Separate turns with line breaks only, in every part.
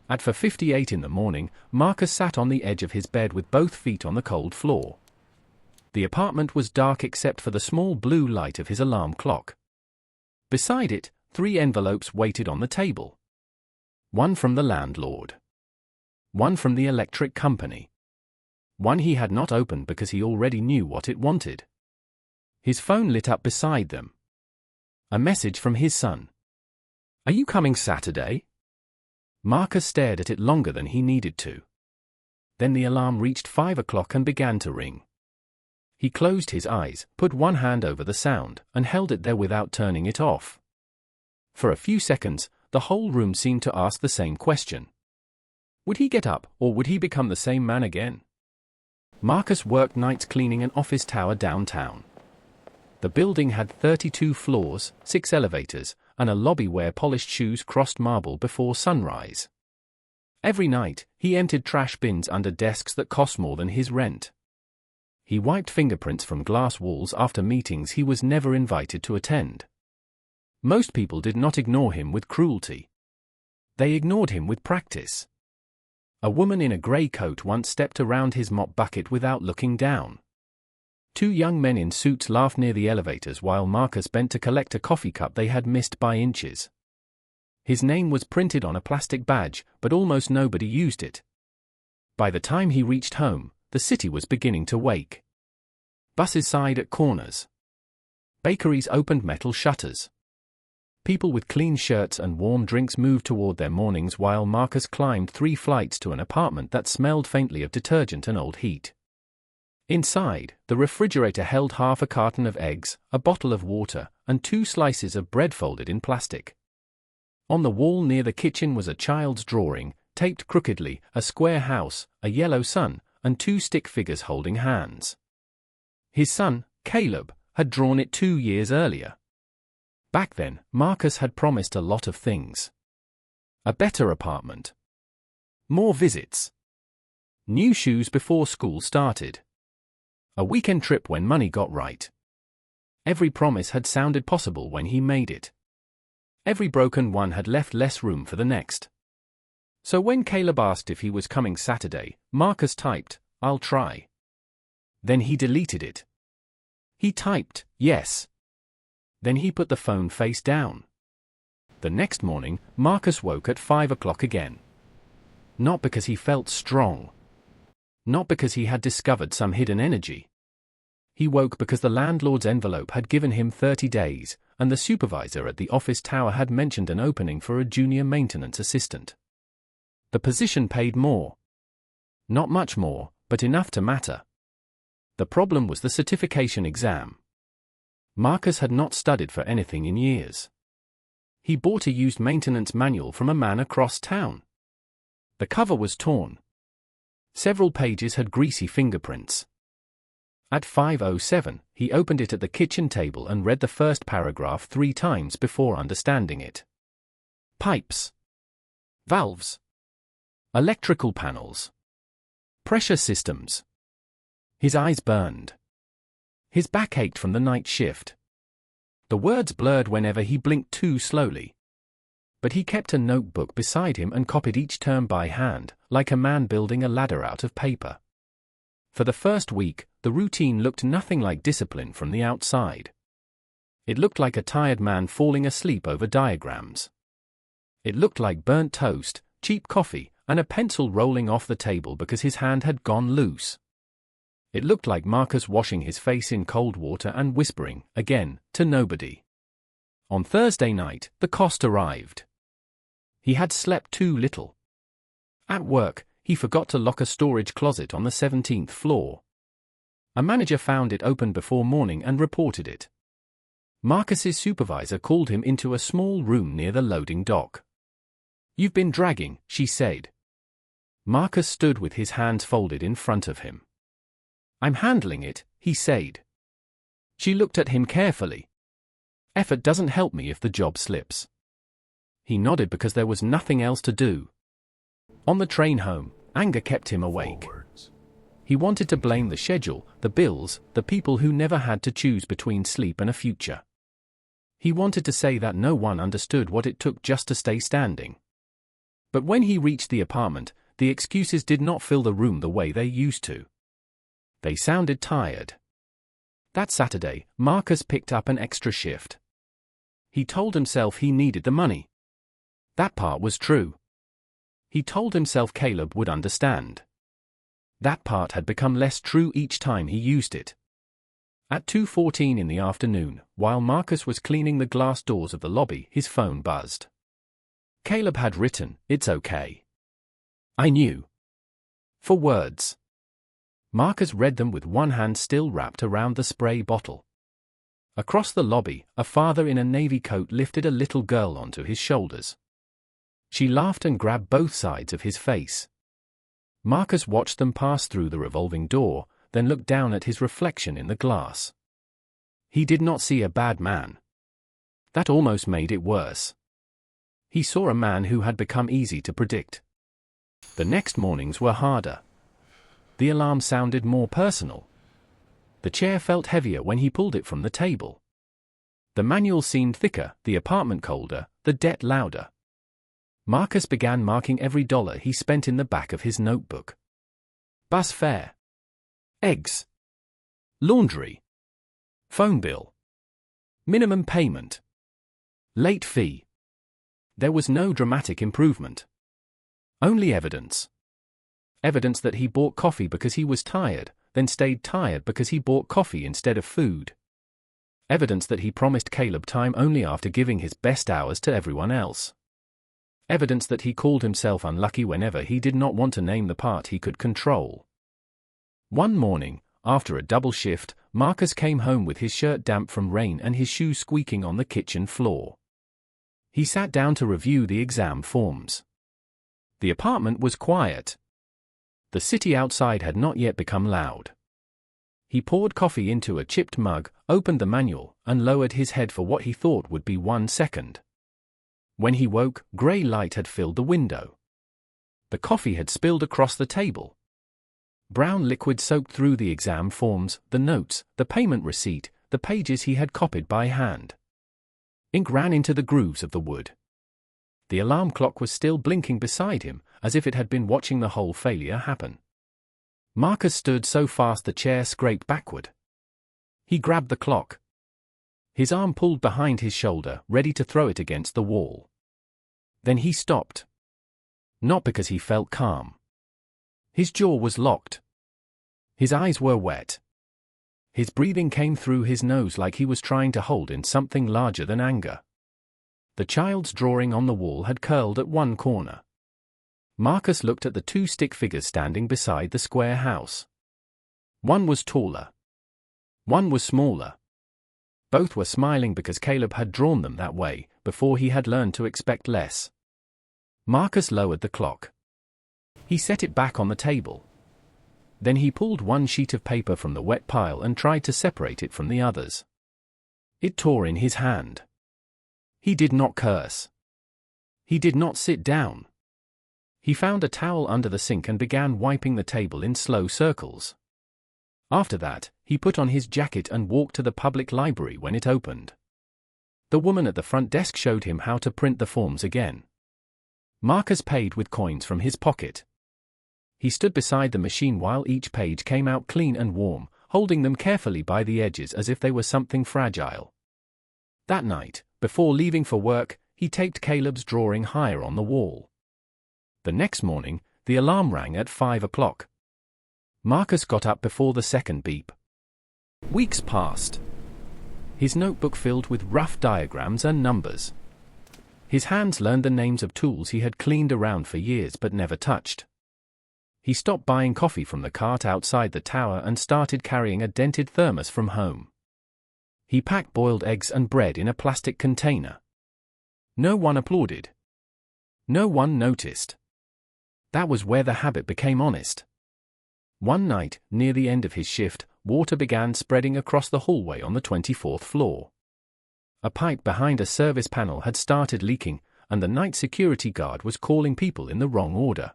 At 4:58 in the morning, Marcus sat on the edge of his bed with both feet on the cold floor. The apartment was dark except for the small blue light of his alarm clock. Beside it, 3 envelopes waited on the table. One from the landlord. One from the electric company. One he had not opened because he already knew what it wanted. His phone lit up beside them. A message from his son. "Are you coming Saturday?" Marcus stared at it longer than he needed to. Then the alarm reached 5 o'clock and began to ring. He closed his eyes, put one hand over the sound, and held it there without turning it off. For a few seconds, the whole room seemed to ask the same question. Would he get up, or would he become the same man again? Marcus worked nights cleaning an office tower downtown. The building had 32 floors, 6 elevators, and a lobby where polished shoes crossed marble before sunrise. Every night, he emptied trash bins under desks that cost more than his rent. He wiped fingerprints from glass walls after meetings he was never invited to attend. Most people did not ignore him with cruelty. They ignored him with practice. A woman in a grey coat once stepped around his mop bucket without looking down. 2 young men in suits laughed near the elevators while Marcus bent to collect a coffee cup they had missed by inches. His name was printed on a plastic badge, but almost nobody used it. By the time he reached home, the city was beginning to wake. Buses sighed at corners. Bakeries opened metal shutters. People with clean shirts and warm drinks moved toward their mornings while Marcus climbed 3 flights to an apartment that smelled faintly of detergent and old heat. Inside, the refrigerator held half a carton of eggs, a bottle of water, and 2 slices of bread folded in plastic. On the wall near the kitchen was a child's drawing, taped crookedly, a square house, a yellow sun, and 2 stick figures holding hands. His son, Caleb, had drawn it 2 years earlier. Back then, Marcus had promised a lot of things. A better apartment. More visits. New shoes before school started. A weekend trip when money got right. Every promise had sounded possible when he made it. Every broken one had left less room for the next. So when Caleb asked if he was coming Saturday, Marcus typed, "I'll try." Then he deleted it. He typed, "Yes." Then he put the phone face down. The next morning, Marcus woke at 5 o'clock again. Not because he felt strong. Not because he had discovered some hidden energy. He woke because the landlord's envelope had given him 30 days, and the supervisor at the office tower had mentioned an opening for a junior maintenance assistant. The position paid more. Not much more, but enough to matter. The problem was the certification exam. Marcus had not studied for anything in years. He bought a used maintenance manual from a man across town. The cover was torn. Several pages had greasy fingerprints. At 5:07, he opened it at the kitchen table and read the first paragraph 3 times before understanding it. Pipes. Valves. Electrical panels. Pressure systems. His eyes burned. His back ached from the night shift. The words blurred whenever he blinked too slowly. But he kept a notebook beside him and copied each term by hand, like a man building a ladder out of paper. For the first week, the routine looked nothing like discipline from the outside. It looked like a tired man falling asleep over diagrams. It looked like burnt toast, cheap coffee, and a pencil rolling off the table because his hand had gone loose. It looked like Marcus washing his face in cold water and whispering, again, to nobody. On Thursday night, the cost arrived. He had slept too little. At work, he forgot to lock a storage closet on the 17th floor. A manager found it open before morning and reported it. Marcus's supervisor called him into a small room near the loading dock. "You've been dragging," she said. Marcus stood with his hands folded in front of him. "I'm handling it," he said. She looked at him carefully. "Effort doesn't help me if the job slips." He nodded because there was nothing else to do. On the train home, anger kept him awake. He wanted to blame the schedule, the bills, the people who never had to choose between sleep and a future. He wanted to say that no one understood what it took just to stay standing. But when he reached the apartment, the excuses did not fill the room the way they used to. They sounded tired. That Saturday, Marcus picked up an extra shift. He told himself he needed the money. That part was true. He told himself Caleb would understand. That part had become less true each time he used it. At 2:14 in the afternoon, while Marcus was cleaning the glass doors of the lobby, his phone buzzed. Caleb had written, "It's okay. I knew." 4 words. Marcus read them with one hand still wrapped around the spray bottle. Across the lobby, a father in a navy coat lifted a little girl onto his shoulders. She laughed and grabbed both sides of his face. Marcus watched them pass through the revolving door, then looked down at his reflection in the glass. He did not see a bad man. That almost made it worse. He saw a man who had become easy to predict. The next mornings were harder. The alarm sounded more personal. The chair felt heavier when he pulled it from the table. The manual seemed thicker, the apartment colder, the debt louder. Marcus began marking every dollar he spent in the back of his notebook. Bus fare. Eggs. Laundry. Phone bill. Minimum payment. Late fee. There was no dramatic improvement. Only evidence. Evidence that he bought coffee because he was tired, then stayed tired because he bought coffee instead of food. Evidence that he promised Caleb time only after giving his best hours to everyone else. Evidence that he called himself unlucky whenever he did not want to name the part he could control. One morning, after a double shift, Marcus came home with his shirt damp from rain and his shoes squeaking on the kitchen floor. He sat down to review the exam forms. The apartment was quiet. The city outside had not yet become loud. He poured coffee into a chipped mug, opened the manual, and lowered his head for what he thought would be 1 second. When he woke, grey light had filled the window. The coffee had spilled across the table. Brown liquid soaked through the exam forms, the notes, the payment receipt, the pages he had copied by hand. Ink ran into the grooves of the wood. The alarm clock was still blinking beside him, as if it had been watching the whole failure happen. Marcus stood so fast the chair scraped backward. He grabbed the clock. His arm pulled behind his shoulder, ready to throw it against the wall. Then he stopped. Not because he felt calm. His jaw was locked. His eyes were wet. His breathing came through his nose like he was trying to hold in something larger than anger. The child's drawing on the wall had curled at one corner. Marcus looked at the 2 stick figures standing beside the square house. One was taller. One was smaller. Both were smiling because Caleb had drawn them that way, before he had learned to expect less. Marcus lowered the clock. He set it back on the table. Then he pulled one sheet of paper from the wet pile and tried to separate it from the others. It tore in his hand. He did not curse. He did not sit down. He found a towel under the sink and began wiping the table in slow circles. After that, he put on his jacket and walked to the public library when it opened. The woman at the front desk showed him how to print the forms again. Marcus paid with coins from his pocket. He stood beside the machine while each page came out clean and warm, holding them carefully by the edges as if they were something fragile. That night, before leaving for work, he taped Caleb's drawing higher on the wall. The next morning, the alarm rang at 5 o'clock. Marcus got up before the second beep. Weeks passed. His notebook filled with rough diagrams and numbers. His hands learned the names of tools he had cleaned around for years but never touched. He stopped buying coffee from the cart outside the tower and started carrying a dented thermos from home. He packed boiled eggs and bread in a plastic container. No one applauded. No one noticed. That was where the habit became honest. One night, near the end of his shift, water began spreading across the hallway on the 24th floor. A pipe behind a service panel had started leaking, and the night security guard was calling people in the wrong order.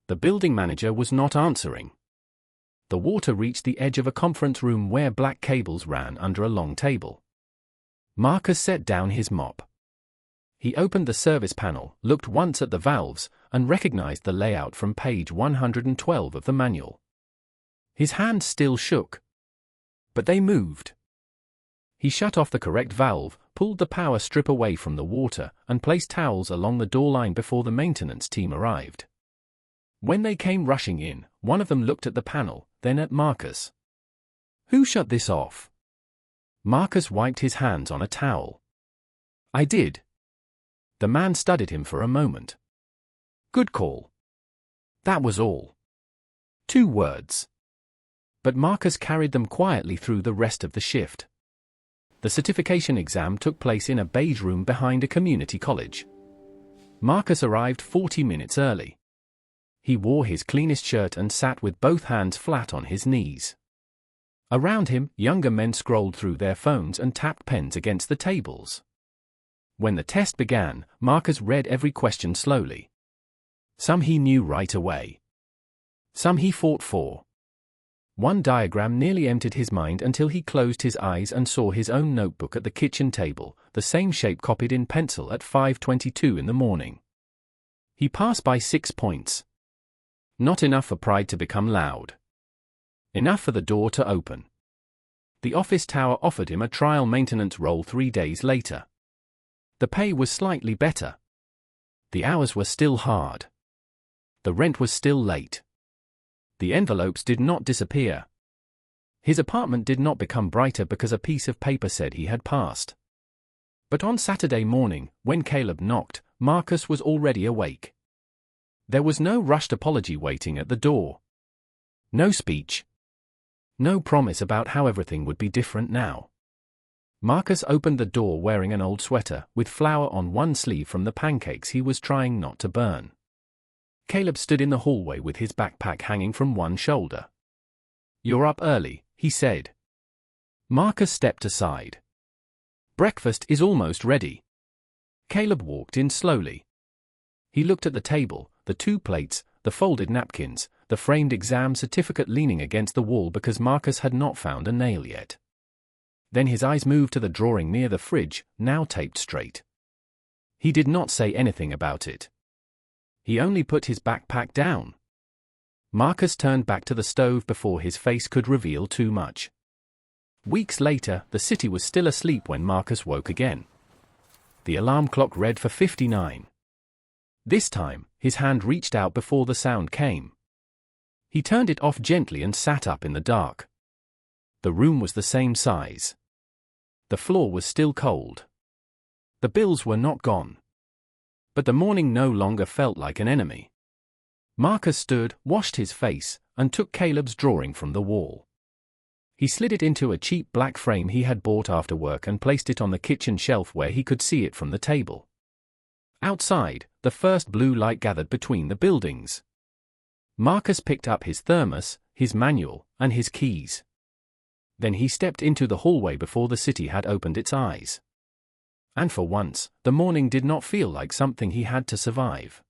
The building manager was not answering. The water reached the edge of a conference room where black cables ran under a long table. Marcus set down his mop. He opened the service panel, looked once at the valves, and recognized the layout from page 112 of the manual. His hand still shook. But they moved. He shut off the correct valve, pulled the power strip away from the water, and placed towels along the door line before the maintenance team arrived. When they came rushing in, one of them looked at the panel, then at Marcus. "Who shut this off?" Marcus wiped his hands on a towel. "I did." The man studied him for a moment. "Good call." That was all. 2 words. But Marcus carried them quietly through the rest of the shift. The certification exam took place in a beige room behind a community college. Marcus arrived 40 minutes early. He wore his cleanest shirt and sat with both hands flat on his knees. Around him, younger men scrolled through their phones and tapped pens against the tables. When the test began, Marcus read every question slowly. Some he knew right away. Some he fought for. One diagram nearly emptied his mind until he closed his eyes and saw his own notebook at the kitchen table, the same shape copied in pencil at 5:22 in the morning. He passed by 6 points. Not enough for pride to become loud. Enough for the door to open. The office tower offered him a trial maintenance role 3 days later. The pay was slightly better. The hours were still hard. The rent was still late. The envelopes did not disappear. His apartment did not become brighter because a piece of paper said he had passed. But on Saturday morning, when Caleb knocked, Marcus was already awake. There was no rushed apology waiting at the door. No speech. No promise about how everything would be different now. Marcus opened the door wearing an old sweater, with flour on one sleeve from the pancakes he was trying not to burn. Caleb stood in the hallway with his backpack hanging from one shoulder. "You're up early," he said. Marcus stepped aside. "Breakfast is almost ready." Caleb walked in slowly. He looked at the table, the 2 plates, the folded napkins, the framed exam certificate leaning against the wall because Marcus had not found a nail yet. Then his eyes moved to the drawing near the fridge, now taped straight. He did not say anything about it. He only put his backpack down. Marcus turned back to the stove before his face could reveal too much. Weeks later, the city was still asleep when Marcus woke again. The alarm clock read for 59. This time, his hand reached out before the sound came. He turned it off gently and sat up in the dark. The room was the same size. The floor was still cold. The bills were not gone. But the morning no longer felt like an enemy. Marcus stood, washed his face, and took Caleb's drawing from the wall. He slid it into a cheap black frame he had bought after work and placed it on the kitchen shelf where he could see it from the table. Outside, the first blue light gathered between the buildings. Marcus picked up his thermos, his manual, and his keys. Then he stepped into the hallway before the city had opened its eyes. And for once, the morning did not feel like something he had to survive.